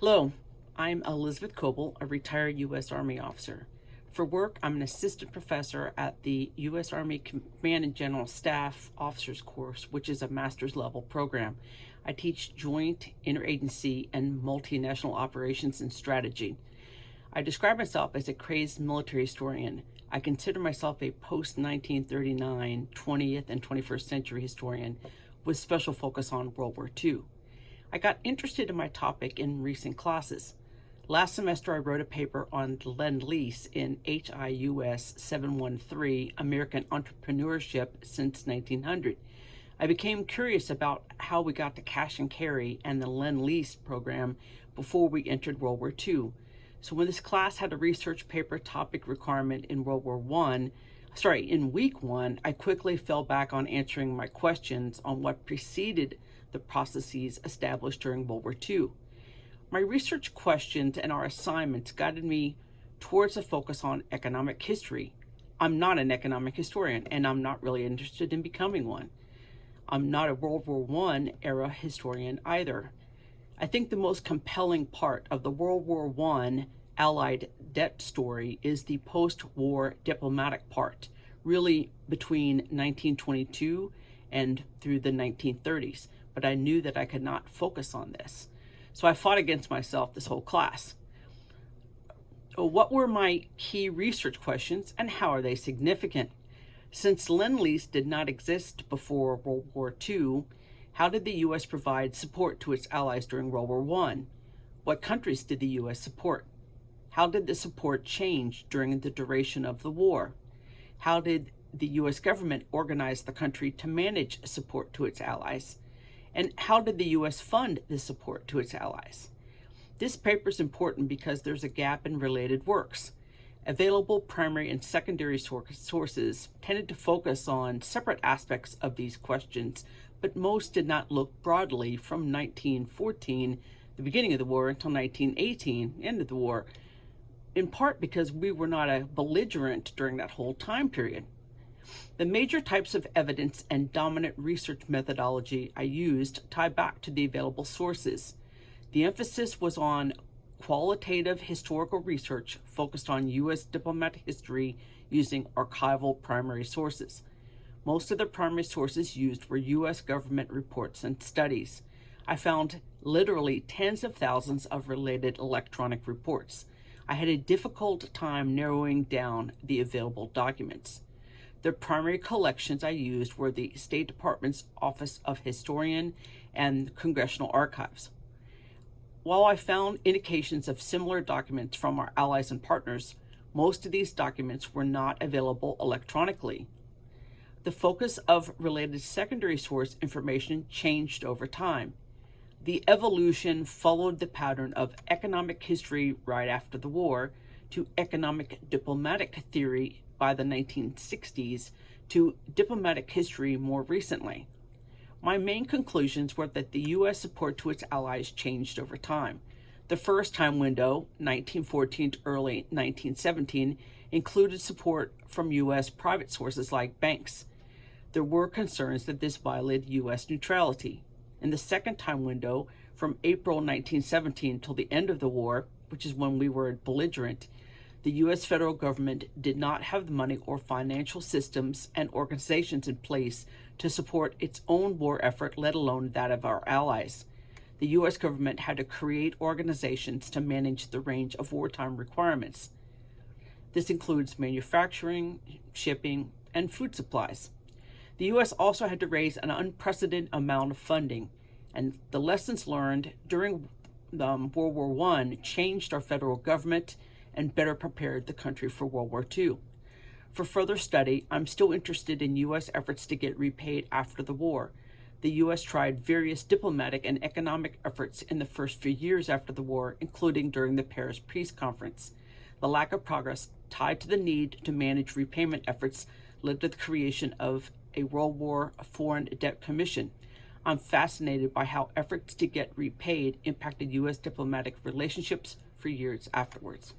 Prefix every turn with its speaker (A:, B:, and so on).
A: Hello, I'm Elizabeth Coble, a retired U.S. Army officer. For work, I'm an assistant professor at the U.S. Army Command and General Staff Officers Course, which is a master's level program. I teach joint, interagency, and multinational operations and strategy. I describe myself as a crazed military historian. I consider myself a post-1939 20th and 21st century historian with special focus on World War II. I got interested in my topic in recent classes. Last semester, I wrote a paper on Lend-Lease in HIUS 713, American Entrepreneurship Since 1900. I became curious about how we got to cash and carry and the Lend-Lease program before we entered World War II. So when this class had a research paper topic requirement in in week one, I quickly fell back on answering my questions on what preceded the processes established during World War II. My research questions and our assignments guided me towards a focus on economic history. I'm not an economic historian, and I'm not really interested in becoming one. I'm not a World War I era historian either. I think the most compelling part of the World War I Allied debt story is the post-war diplomatic part, really between 1922 and through the 1930s. But I knew that I could not focus on this. So I fought against myself this whole class. What were my key research questions and how are they significant? Since Lend-Lease did not exist before World War II, how did the U.S. provide support to its allies during World War I? What countries did the U.S. support? How did the support change during the duration of the war? How did the U.S. government organize the country to manage support to its allies? And how did the U.S. fund this support to its allies? This paper is important because there's a gap in related works. Available primary and secondary sources tended to focus on separate aspects of these questions, but most did not look broadly from 1914, the beginning of the war, until 1918, end of the war, in part because we were not a belligerent during that whole time period. The major types of evidence and dominant research methodology I used tie back to the available sources. The emphasis was on qualitative historical research focused on U.S. diplomatic history using archival primary sources. Most of the primary sources used were U.S. government reports and studies. I found literally tens of thousands of related electronic reports. I had a difficult time narrowing down the available documents. The primary collections I used were the State Department's Office of Historian and Congressional Archives. While I found indications of similar documents from our allies and partners, most of these documents were not available electronically. The focus of related secondary source information changed over time. The evolution followed the pattern of economic history right after the war to economic diplomatic theory by the 1960s to diplomatic history more recently. My main conclusions were that the U.S. support to its allies changed over time. The first time window, 1914 to early 1917, included support from U.S. private sources like banks. There were concerns that this violated U.S. neutrality. In the second time window, from April 1917 till the end of the war, which is when we were belligerent, the U.S. federal government did not have the money or financial systems and organizations in place to support its own war effort, let alone that of our allies. The U.S. government had to create organizations to manage the range of wartime requirements. This includes manufacturing, shipping, and food supplies. The U.S. also had to raise an unprecedented amount of funding, and the lessons learned during World War I changed our federal government and better prepared the country for World War II. For further study, I'm still interested in U.S. efforts to get repaid after the war. The U.S. tried various diplomatic and economic efforts in the first few years after the war, including during the Paris Peace Conference. The lack of progress tied to the need to manage repayment efforts led to the creation of a World War Foreign Debt Commission. I'm fascinated by how efforts to get repaid impacted U.S. diplomatic relationships for years afterwards.